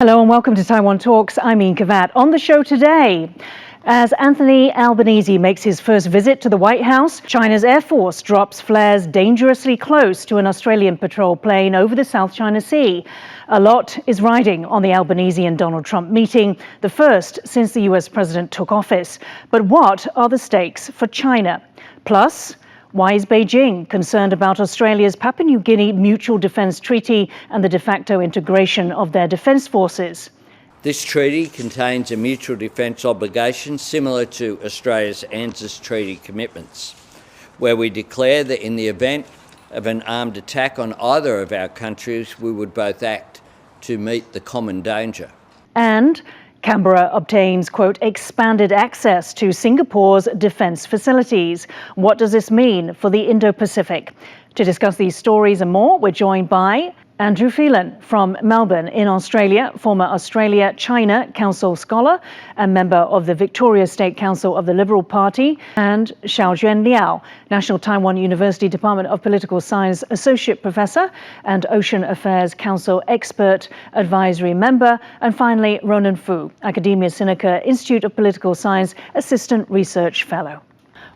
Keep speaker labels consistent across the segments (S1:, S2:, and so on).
S1: Hello and welcome to Taiwan Talks. I'm Yin Khvat. On the show today, as Anthony Albanese makes his first visit to the White House, China's Air Force drops flares dangerously close to an Australian patrol plane over the South China Sea. A lot is riding on the Albanese and Donald Trump meeting, the first since the US president took office. But what are the stakes for China? Plus, why is Beijing concerned about Australia's Papua New Guinea Mutual Defence Treaty and the de facto integration of their defence forces?
S2: This treaty contains a mutual defence obligation similar to Australia's AUKUS treaty commitments, where we declare that in the event of an armed attack on either of our countries, we would both act to meet the common danger.
S1: And Canberra obtains, quote, expanded access to Singapore's defence facilities. What does this mean for the Indo-Pacific? To discuss these stories and more, we're joined by Andrew Phelan from Melbourne in Australia, former Australia-China Council scholar and member of the Victoria State Council of the Liberal Party, and Hsiao-chuan Liao, National Taiwan University Department of Political Science Associate Professor and Ocean Affairs Council Expert Advisory Member, and finally Ronan Fu, Academia Sinica Institute of Political Science Assistant Research Fellow.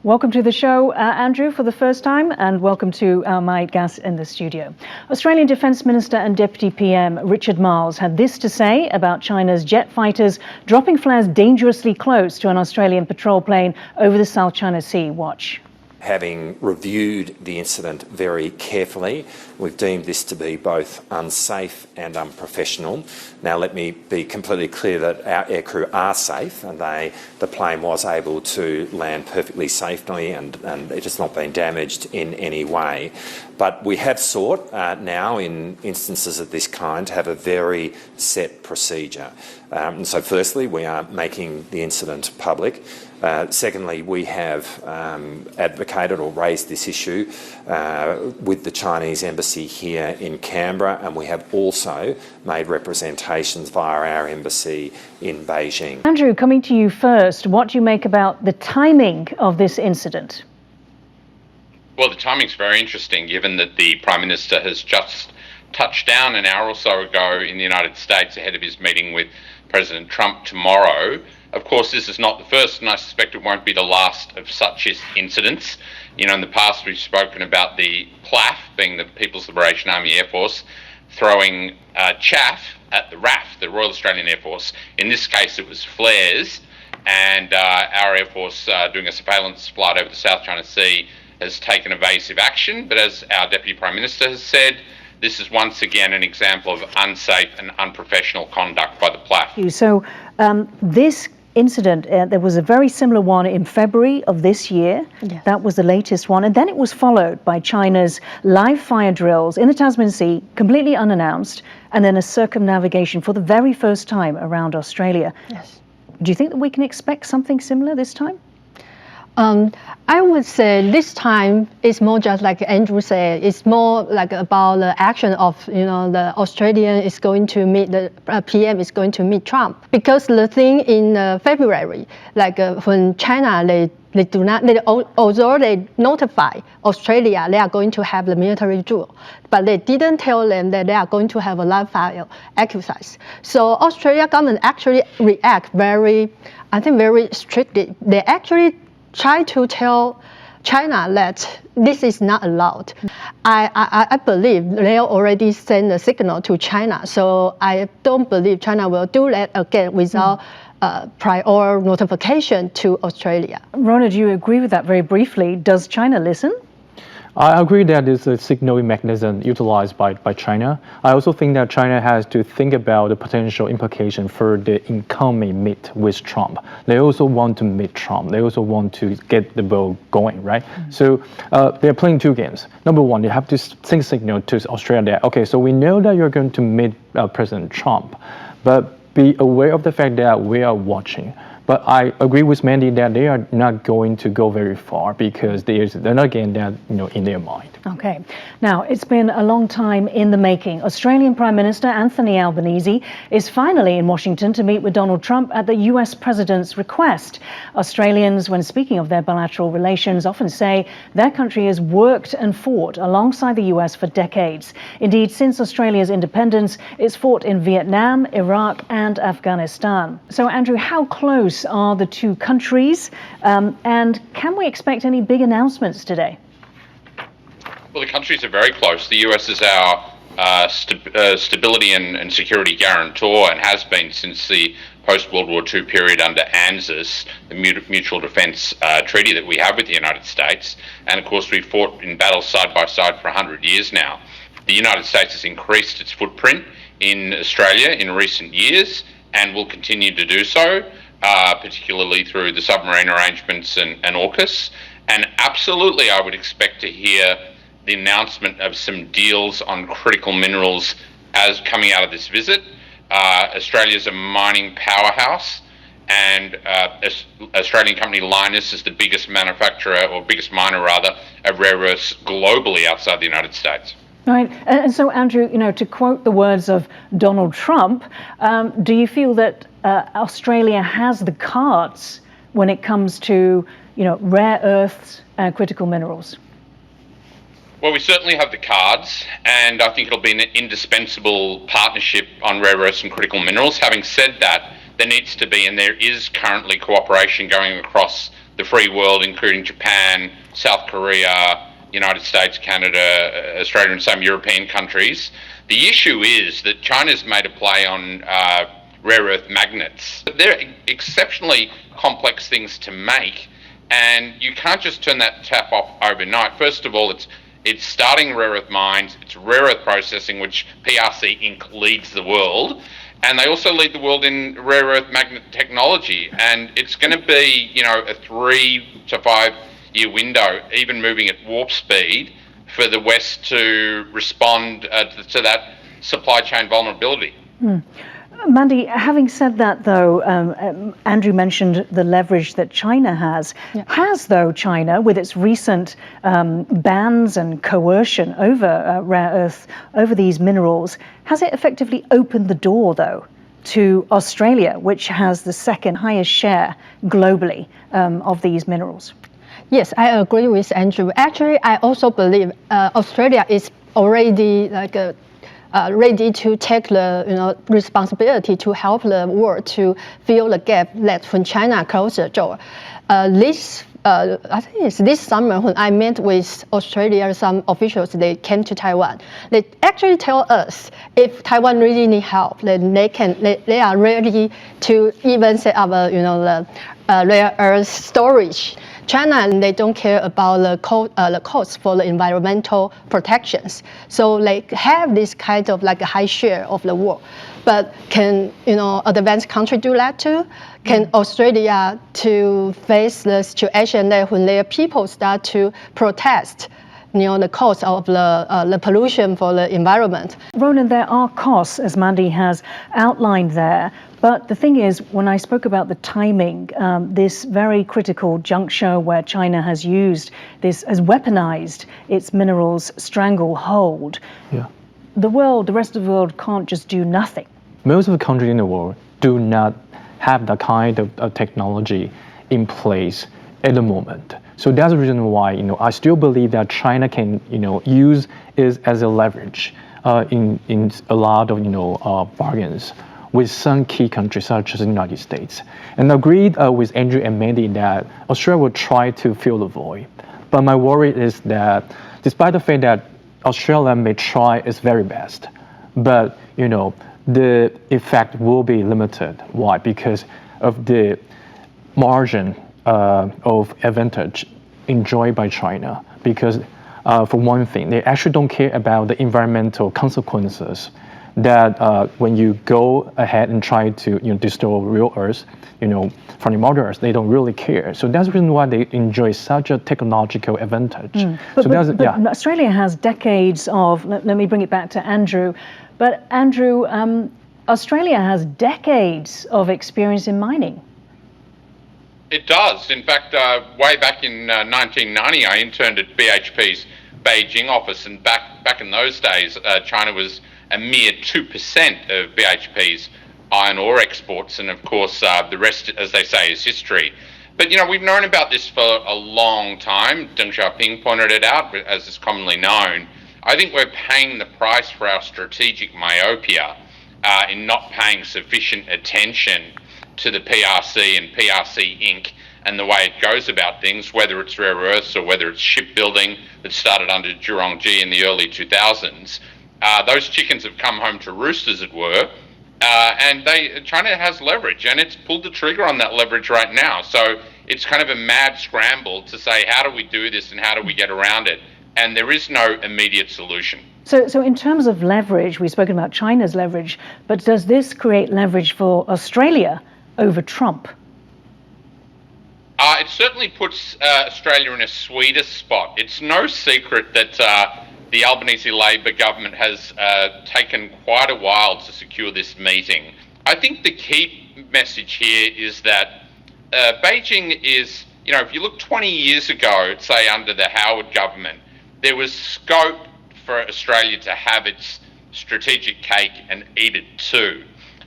S1: Welcome to the show, Andrew, for the first time, and welcome to my guests in the studio. Australian Defence Minister and Deputy PM Richard Marles had this to say about China's jet fighters dropping flares dangerously close to an Australian patrol plane over the South China Sea. Watch.
S3: Having reviewed the incident very carefully, we've deemed this to be both unsafe and unprofessional. Now, let me be completely clear that our aircrew are safe, and the plane was able to land perfectly safely, and it has not been damaged in any way. But we have sought now, in instances of this kind, to have a very set procedure. So firstly, we are making the incident public. Secondly, we have advocated or raised this issue with the Chinese embassy here in Canberra, and we have also made representations via our embassy in Beijing.
S1: Andrew, coming to you first, what do you make about the timing of this incident?
S4: Well, the timing's very interesting, given that the Prime Minister has just touched down an hour or so ago in the United States ahead of his meeting with President Trump tomorrow. Of course, this is not the first, and I suspect it won't be the last of such incidents. You know, in the past we've spoken about the PLAF, being the People's Liberation Army Air Force, throwing chaff at the RAF, the Royal Australian Air Force. In this case, it was flares, and our Air Force doing a surveillance flight over the South China Sea has taken evasive action. But as our Deputy Prime Minister has said, this is once again an example of unsafe and unprofessional conduct by the PLAF.
S1: So this incident, there was a very similar one in February of this year. Yes. That was the latest one. And then it was followed by China's live fire drills in the Tasman Sea, completely unannounced, and then a circumnavigation for the very first time around Australia. Yes. Do you think that we can expect something similar this time?
S5: I would say this time it's more just like Andrew said, it's more like about the action of, the Australian is going to meet, the PM is going to meet Trump. Because the thing in February, when China, they do not, although they notify Australia they are going to have the military drill, but they didn't tell them that they are going to have a live fire exercise. So Australia government actually react very strictly. They actually try to tell China that this is not allowed. I believe they already sent a signal to China, so I don't believe China will do that again without prior notification to Australia.
S1: Rona, do you agree with that very briefly? Does China listen?
S6: I agree that it's a signaling mechanism utilized by China. I also think that China has to think about the potential implication for the incoming meet with Trump. They also want to meet Trump. They also want to get the ball going, right? Mm-hmm. So they're playing two games. Number one, they have to send signal to Australia. Okay, so we know that you're going to meet President Trump, but be aware of the fact that we are watching. But I agree with Mandy that they are not going to go very far because they're not getting that in their mind.
S1: Okay. Now, it's been a long time in the making. Australian Prime Minister Anthony Albanese is finally in Washington to meet with Donald Trump at the US President's request. Australians, when speaking of their bilateral relations, often say their country has worked and fought alongside the US for decades. Indeed, since Australia's independence, it's fought in Vietnam, Iraq and Afghanistan. So, Andrew, how close are the two countries, and can we expect any big announcements today?
S4: Well, the countries are very close. The US is our stability and security guarantor and has been since the post-World War II period under ANZUS, the Mutual Defence Treaty that we have with the United States. And of course, we've fought in battles side by side for 100 years now. The United States has increased its footprint in Australia in recent years and will continue to do so, particularly through the submarine arrangements and AUKUS. And absolutely, I would expect to hear the announcement of some deals on critical minerals as coming out of this visit. Australia's a mining powerhouse, and Australian company Lynas is the biggest manufacturer, or biggest miner rather, of rare earths globally outside the United States.
S1: Right. And so, Andrew, to quote the words of Donald Trump, do you feel that Australia has the cards when it comes to, rare earths and critical minerals?
S4: Well, we certainly have the cards, and I think it'll be an indispensable partnership on rare earths and critical minerals. Having said that, there needs to be, and there is currently, cooperation going across the free world, including Japan, South Korea, United States, Canada, Australia and some European countries. The issue is that China's made a play on rare earth magnets. They're exceptionally complex things to make, and you can't just turn that tap off overnight. First of all, it's starting rare earth mines, it's rare earth processing, which PRC Inc. leads the world, and they also lead the world in rare earth magnet technology. And it's going to be, a 3 to 5 year window, even moving at warp speed, for the West to respond to that supply chain vulnerability.
S1: Mandy, having said that, though, Andrew mentioned the leverage that China has. Yeah. Has, though, China, with its recent bans and coercion over rare earth, over these minerals, has it effectively opened the door, though, to Australia, which has the second highest share globally of these minerals?
S5: Yes, I agree with Andrew. Actually, I also believe Australia is already ready to take the responsibility to help the world to fill the gap left when China closed the door. I think it's this summer when I met with Australia, some officials, they came to Taiwan. They actually tell us if Taiwan really need help, then they are ready to even set up the rare earth storage. China, they don't care about the cost for the environmental protections. So they have this kind of like a high share of the world. But can advanced country do that too? Can Australia to face the situation that when their people start to protest, the cost of the pollution for the environment?
S1: Ronan, there are costs, as Mandy has outlined there. But the thing is, when I spoke about the timing, this very critical juncture where China has used this, has weaponized its minerals stranglehold, the rest of the world can't just do nothing.
S6: Most of the countries in the world do not have that kind of technology in place at the moment. So that's the reason why I still believe that China can use it as a leverage in a lot of bargains with some key countries such as the United States. And I agreed with Andrew and Mandy that Australia will try to fill the void. But my worry is that despite the fact that Australia may try its very best, but the effect will be limited. Why? Because of the margin of advantage enjoyed by China. Because for one thing, they actually don't care about the environmental consequences that when you go ahead and try to destroy real earth, from the modern earth, they don't really care. So that's the reason why they enjoy such a technological advantage.
S1: But Australia has decades of, let me bring it back to Andrew, but Andrew, Australia has decades of experience in mining.
S4: It does. In fact, way back in 1990, I interned at BHP's Beijing office, and back in those days, China was a mere 2% of BHP's iron ore exports, and of course, the rest, as they say, is history. But we've known about this for a long time. Deng Xiaoping pointed it out, as is commonly known. I think we're paying the price for our strategic myopia in not paying sufficient attention to the PRC and PRC Inc. and the way it goes about things, whether it's rare earths or whether it's shipbuilding that started under Zhurongji in the early 2000s. Those chickens have come home to roost, as it were, and China has leverage, and it's pulled the trigger on that leverage right now. So it's kind of a mad scramble to say, how do we do this and how do we get around it? And there is no immediate solution.
S1: So in terms of leverage, we've spoken about China's leverage, but does this create leverage for Australia over Trump?
S4: It certainly puts Australia in a sweeter spot. It's no secret that the Albanese Labor government has taken quite a while to secure this meeting. I think the key message here is that Beijing is, if you look 20 years ago, say under the Howard government, there was scope for Australia to have its strategic cake and eat it too.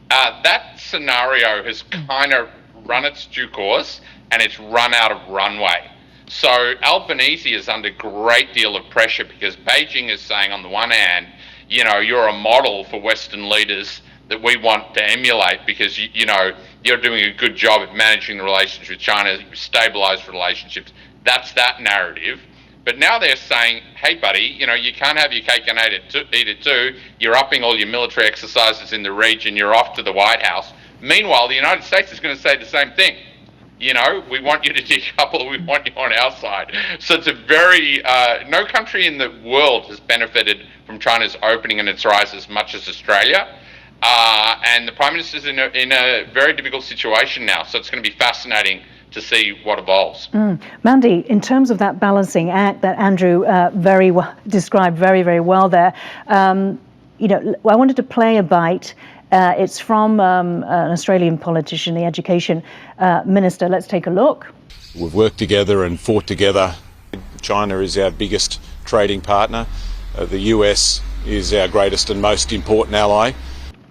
S4: That scenario has kind of run its due course, and it's run out of runway. So Albanese is under a great deal of pressure because Beijing is saying, on the one hand, you're a model for Western leaders that we want to emulate because, you're doing a good job at managing the relations with China, stabilized relationships. That's that narrative. But now they're saying, hey, buddy, you can't have your cake and eat it too. You're upping all your military exercises in the region. You're off to the White House. Meanwhile, the United States is going to say the same thing. We want you to decouple. We want you on our side. So it's a very, no country in the world has benefited from China's opening and its rise as much as Australia. And the Prime Minister's in a very difficult situation now. So it's going to be fascinating to see what evolves.
S1: Mandy, in terms of that balancing act that Andrew described very, very well there, I wanted to play a bite. It's from an Australian politician, the education minister. Let's take a look.
S7: We've worked together and fought together. China is our biggest trading partner. The US is our greatest and most important ally.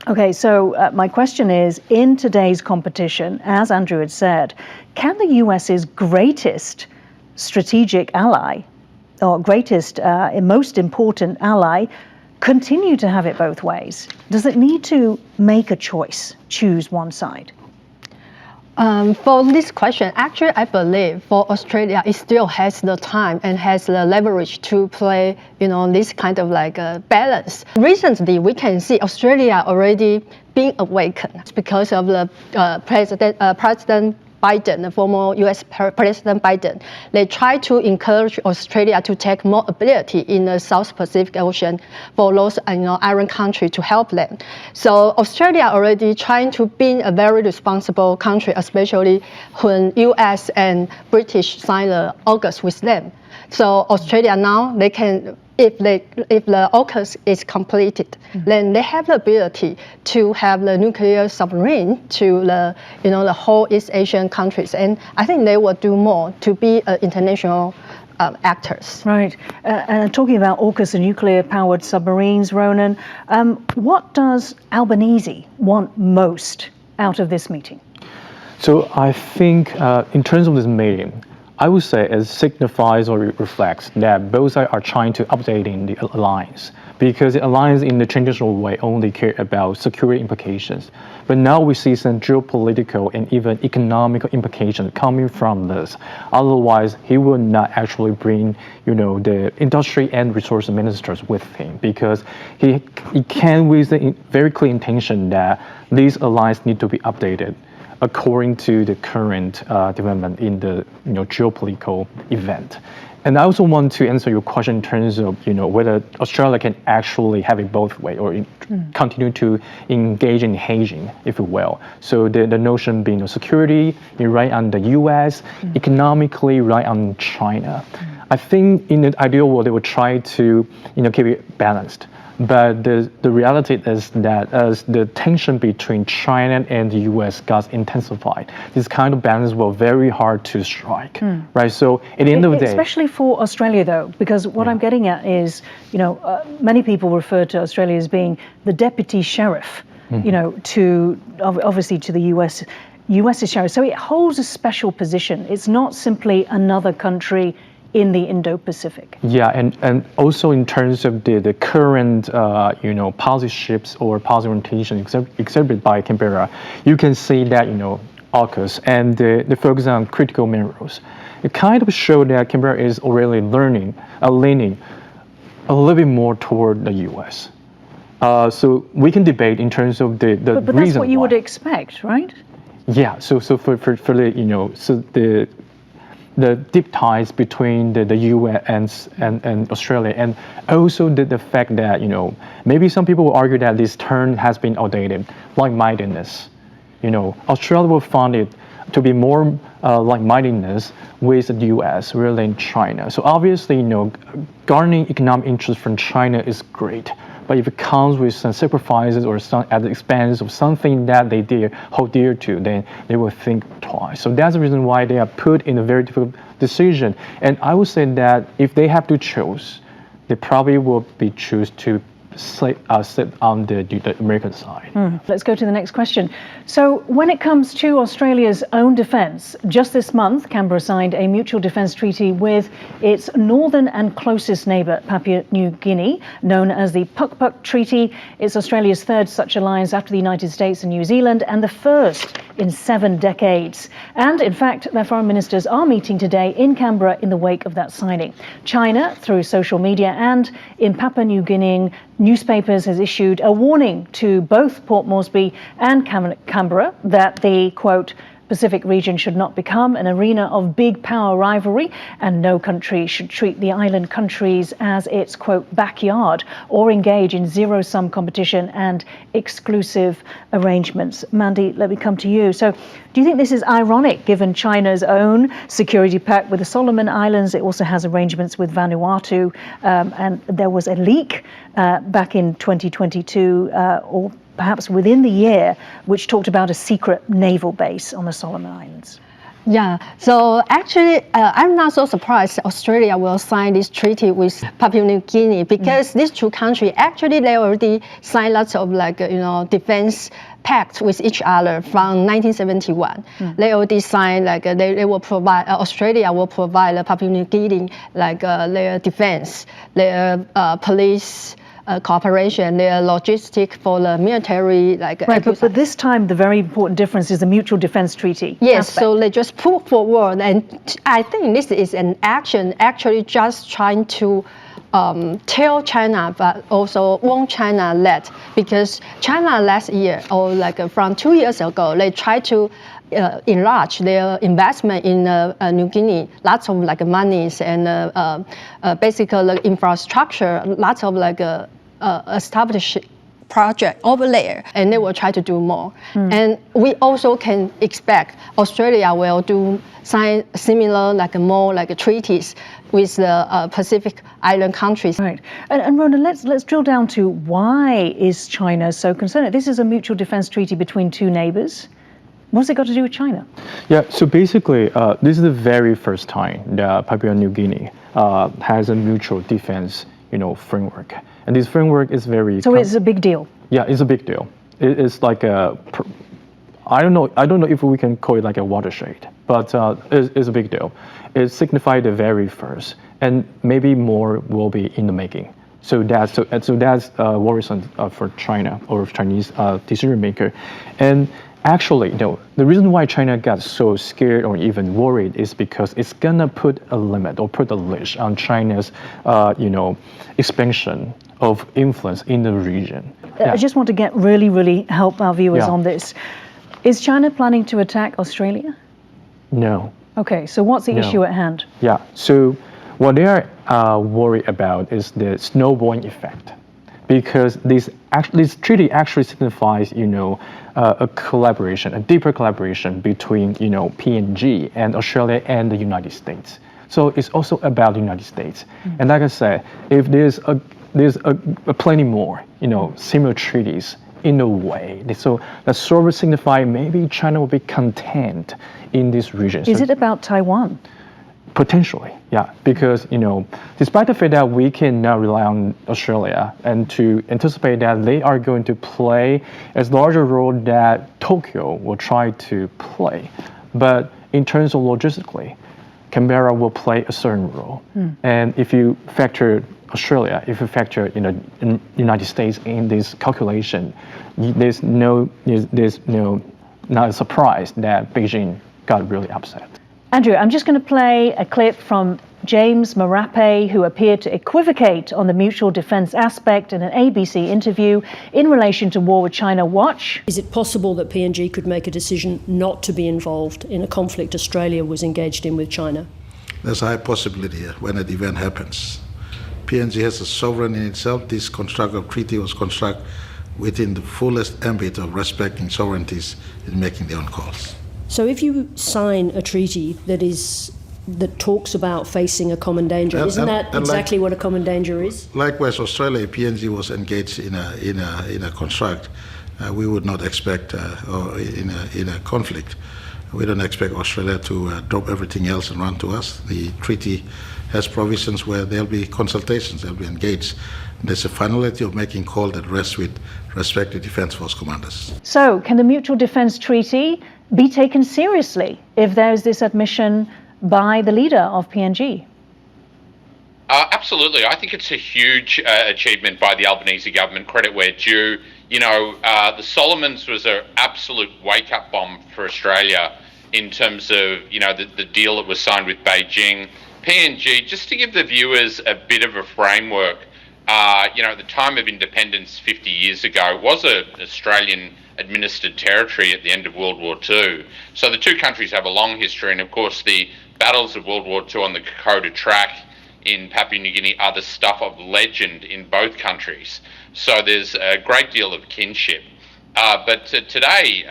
S1: Okay, so my question is, in today's competition, as Andrew had said, can the US's greatest strategic ally, or greatest, most important ally, continue to have it both ways? Does it need to make a choice, choose one side?
S5: For this question, actually, I believe for Australia, it still has the time and has the leverage to play, this kind of balance. Recently, we can see Australia already being awakened because of the President Biden, the former U.S. President Biden. They try to encourage Australia to take more ability in the South Pacific Ocean for those island countries to help them. So Australia already trying to be a very responsible country, especially when U.S. and British signed the AUKUS with them. So Australia now, they can, if the AUKUS is completed, then they have the ability to have the nuclear submarine to the whole East Asian countries, and I think they will do more to be international actors.
S1: Right. And talking about AUKUS and nuclear-powered submarines, Ronan, what does Albanese want most out of this meeting?
S6: So I think in terms of this meeting, I would say it signifies or reflects that both sides are trying to updating the alliance, because the alliance in the traditional way only care about security implications. But now we see some geopolitical and even economical implications coming from this. Otherwise, he will not actually bring, the industry and resource ministers with him, because he can with the very clear intention that these alliances need to be updated according to the current development in the geopolitical event. And I also want to answer your question in terms of whether Australia can actually have it both ways or continue to engage in hedging, if you will. So the notion being security, right on the US, economically right on China. I think in the ideal world they would try to keep it balanced. But the reality is that as the tension between China and the U.S. got intensified, this kind of balance was very hard to strike, right? So at the end of the day,
S1: especially for Australia, though, because what I'm getting at is, many people refer to Australia as being the deputy sheriff, to obviously to the U.S.'s sheriff. So it holds a special position. It's not simply another country in the Indo-Pacific.
S6: Yeah, and also in terms of the current policy shifts or policy orientation exhibited by Canberra, you can see that AUKUS and the focus on critical minerals. It kind of showed that Canberra is already leaning a little bit more toward the U.S. So we can debate in terms of the
S1: but
S6: reason
S1: that's what you
S6: why.
S1: would expect, right?
S6: Yeah. So for the the deep ties between the US and Australia, and also the fact that maybe some people will argue that this term has been outdated, like-mindedness. Australia will find it to be more like-mindedness with the US rather than China. So obviously, garnering economic interest from China is great. But if it comes with some sacrifices or some at the expense of something that they hold dear to, then they will think twice. So that's the reason why they are put in a very difficult decision. And I would say that if they have to choose, they probably will be choose to sit on the American side.
S1: Let's go to the next question. So when it comes to Australia's own defence, just this month, Canberra signed a mutual defence treaty with its northern and closest neighbour, Papua New Guinea, known as the Puk-Puk Treaty. It's Australia's third such alliance after the United States and New Zealand, and the first in 7 decades. And in fact, their foreign ministers are meeting today in Canberra in the wake of that signing. China, through social media and in Papua New Guinea newspapers, has issued a warning to both Port Moresby and Canberra that the, quote, Pacific region should not become an arena of big power rivalry, and no country should treat the island countries as its, quote, backyard or engage in zero-sum competition and exclusive arrangements. Mandy, let me come to you. So do you think this is ironic given China's own security pact with the Solomon Islands? It also has arrangements with Vanuatu, and there was a leak back in 2022 or perhaps within the year, which talked about a secret naval base on the Solomon Islands.
S5: Yeah, so actually, I'm not so surprised Australia will sign this treaty with Papua New Guinea, because these two countries, actually, they already signed lots of defense pacts with each other from 1971. They already signed, they will provide, Australia will provide Papua New Guinea, their defense, their police, cooperation, their logistic for the military,
S1: Right, but this time the very important difference is the mutual defense treaty.
S5: Yes,
S1: aspect.
S5: so they just put forward, and I think this is an action actually just trying to tell China, but also want China led, because China last year, or from 2 years ago, they tried to enlarge their investment in New Guinea, lots of monies and basically infrastructure, lots of established project over there, and they will try to do more. And we also can expect Australia will sign similar more treaties with the Pacific Island countries.
S1: Right, and Ronan, let's drill down to why is China so concerned? This is a mutual defense treaty between two neighbours. What's it got to do with China?
S6: Yeah, so basically, this is the very first time that Papua New Guinea has a mutual defense, framework, and this framework is very.
S1: So it's a big deal.
S6: Yeah, it's a big deal. It's like I don't know if we can call it a watershed, but it's a big deal. It signified the very first, and maybe more will be in the making. So that's worrisome for China or Chinese decision maker, and. Actually, the reason why China got so scared or even worried is because it's gonna put a limit or put a leash on China's, expansion of influence in the region.
S1: I just want to really help our viewers on this. Is China planning to attack Australia?
S6: No.
S1: Okay, so what's the issue at hand?
S6: Yeah, so what they are worried about is the snowballing effect. Because this treaty actually signifies, a collaboration, a deeper collaboration between, PNG and Australia and the United States. So it's also about the United States. And like I said, if there's there's plenty more, similar treaties in a way. So that sort of signify maybe China will be content in this region.
S1: Is it about Taiwan?
S6: Potentially, yeah, because despite the fact that we can now rely on Australia and to anticipate that they are going to play as large a role that Tokyo will try to play, but in terms of logistically, Canberra will play a certain role. And if you factor Australia, if you factor in United States in this calculation, there's not a surprise that Beijing got really upset.
S1: Andrew, I'm just going to play a clip from James Marape, who appeared to equivocate on the mutual defence aspect in an ABC interview in relation to war with China. Watch.
S8: Is it possible that PNG could make a decision not to be involved in a conflict Australia was engaged in with China?
S9: There's a high possibility when that event happens. PNG has a sovereign in itself. This constructive treaty was constructed within the fullest ambit of respecting sovereignties in making their own calls.
S8: So if you sign a treaty that talks about facing a common danger, isn't that exactly what a common danger is?
S9: Likewise, Australia, PNG was engaged in a construct. We would not expect, or in a conflict, we don't expect Australia to drop everything else and run to us. The treaty has provisions where there'll be consultations, they'll be engaged. There's a finality of making call that rests with respective defence force commanders.
S1: So, can the Mutual Defence Treaty be taken seriously if there's this admission by the leader of PNG?
S4: Absolutely. I think it's a huge achievement by the Albanese government, credit where due. The Solomons was an absolute wake-up bomb for Australia in terms of, the deal that was signed with Beijing. PNG, just to give the viewers a bit of a framework, at the time of independence 50 years ago, was an Australian administered territory at the end of World War II. So the two countries have a long history, and of course the battles of World War II on the Kokoda Track in Papua New Guinea are the stuff of legend in both countries. So there's a great deal of kinship. But today,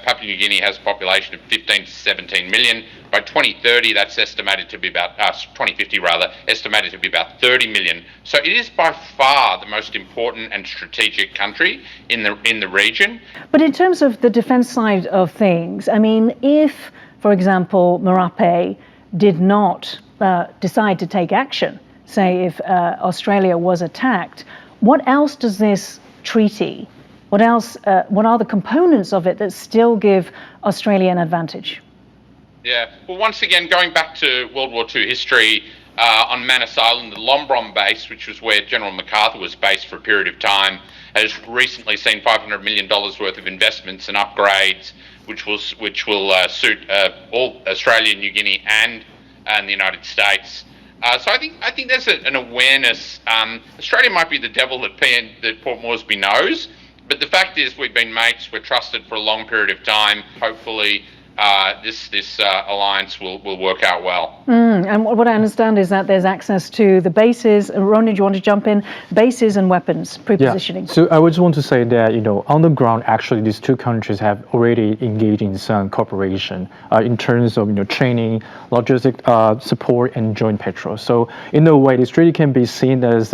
S4: Papua New Guinea has a population of 15 to 17 million. By 2030, that's estimated to be about, 2050 rather, estimated to be about 30 million. So it is by far the most important and strategic country in the region.
S1: But in terms of the defence side of things, I mean, if, for example, Marape did not decide to take action, say if Australia was attacked, what else does this treaty, what are the components of it that still give Australia an advantage?
S4: Yeah, well, once again, going back to World War II history, on Manus Island, the Lombrom base, which was where General MacArthur was based for a period of time, has recently seen $500 million worth of investments and upgrades, which will suit all Australia, New Guinea, and the United States. So I think there's an awareness. Australia might be the devil that Port Moresby knows, but the fact is we've been mates, we're trusted for a long period of time. Hopefully this alliance will work out well.
S1: And what I understand is that there's access to the bases. Ronan, do you want to jump in? Bases and weapons, pre-positioning.
S6: Yeah. So I would just want to say that, on the ground, actually, these two countries have already engaged in some cooperation in terms of, training, logistic support, and joint patrol. So in a way, this treaty can be seen as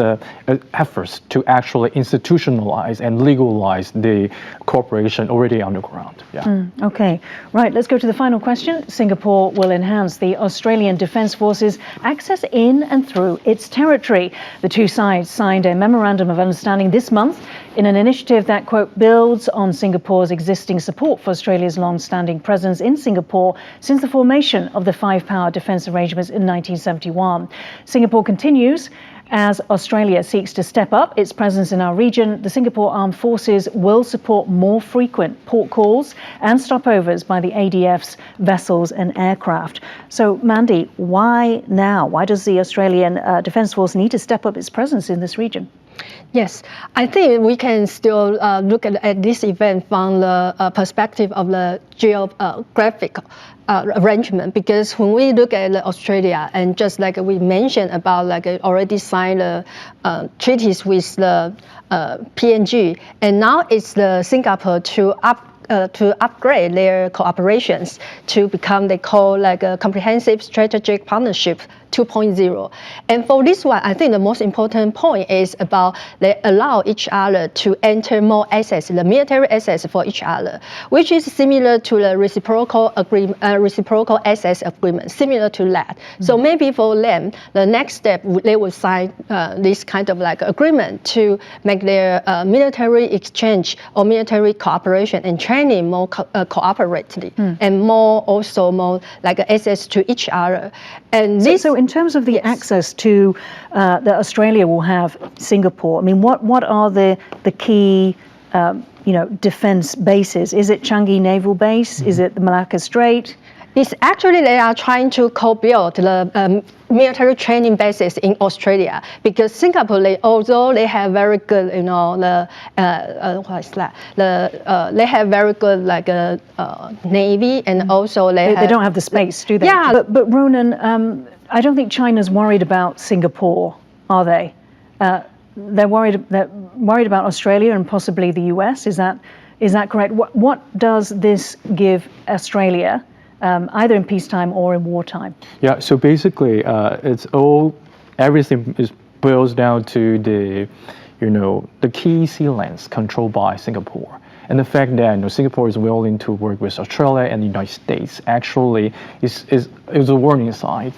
S6: efforts to actually institutionalize and legalize the cooperation already on the ground. Yeah.
S1: Okay. Right. Let's go to the final question. Singapore will enhance the Australian Defence Force's access in and through its territory. The two sides signed a memorandum of understanding this month in an initiative that, quote, builds on Singapore's existing support for Australia's long-standing presence in Singapore since the formation of the five-power defence arrangements in 1971. Singapore continues. As Australia seeks to step up its presence in our region, the Singapore Armed Forces will support more frequent port calls and stopovers by the ADF's vessels and aircraft. So, Mandy, why now? Why does the Australian Defence Force need to step up its presence in this region?
S5: Yes, I think we can still look at this event from the perspective of the geographic arrangement, because when we look at Australia, and just like we mentioned about already signed treaties with the PNG, and now it's the Singapore to upgrade their cooperations to become, they call a comprehensive strategic partnership 2.0. And for this one, I think the most important point is about they allow each other to enter more assets, the military assets for each other, which is similar to the reciprocal agreement, reciprocal assets agreement, similar to that. So maybe for them, the next step, they will sign this kind of like agreement to make their military exchange or military cooperation and training more cooperatively and more also more like access to each other. And this,
S1: so in terms of the access to that Australia will have Singapore, I mean, what are the key defense bases? Is it Changi Naval Base? Is it the Malacca Strait?
S5: It's actually they are trying to co-build the military training bases in Australia because Singapore, although they have very good, they have very good like navy and also they
S1: don't have the space, do they?
S5: Yeah.
S1: But Ronan, I don't think China's worried about Singapore, are they? They're worried about Australia and possibly the US. Is that correct? What does this give Australia? Either in peacetime or in wartime? Yeah,
S6: so basically, everything boils down to the key sea lanes controlled by Singapore. And the fact that Singapore is willing to work with Australia and the United States actually is a warning sign,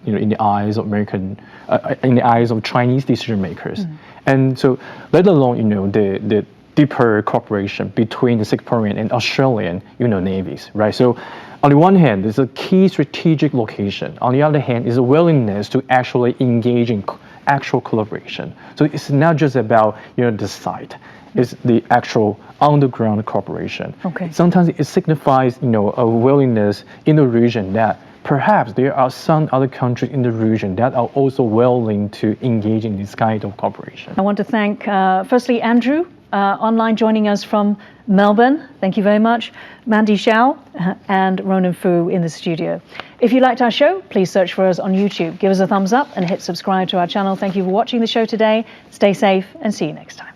S6: in the eyes of in the eyes of Chinese decision makers. And so, let alone the deeper cooperation between the Singaporean and Australian navies, right? So on the one hand, it's a key strategic location. On the other hand, is a willingness to actually engage in actual collaboration. So it's not just about the site; it's the actual on-the-ground cooperation.
S1: Okay.
S6: Sometimes it signifies a willingness in the region that perhaps there are some other countries in the region that are also willing to engage in this kind of cooperation.
S1: I want to thank firstly Andrew. Online joining us from Melbourne. Thank you very much. Mandy Xiao and Ronan Fu in the studio. If you liked our show, please search for us on YouTube. Give us a thumbs up and hit subscribe to our channel. Thank you for watching the show today. Stay safe and see you next time.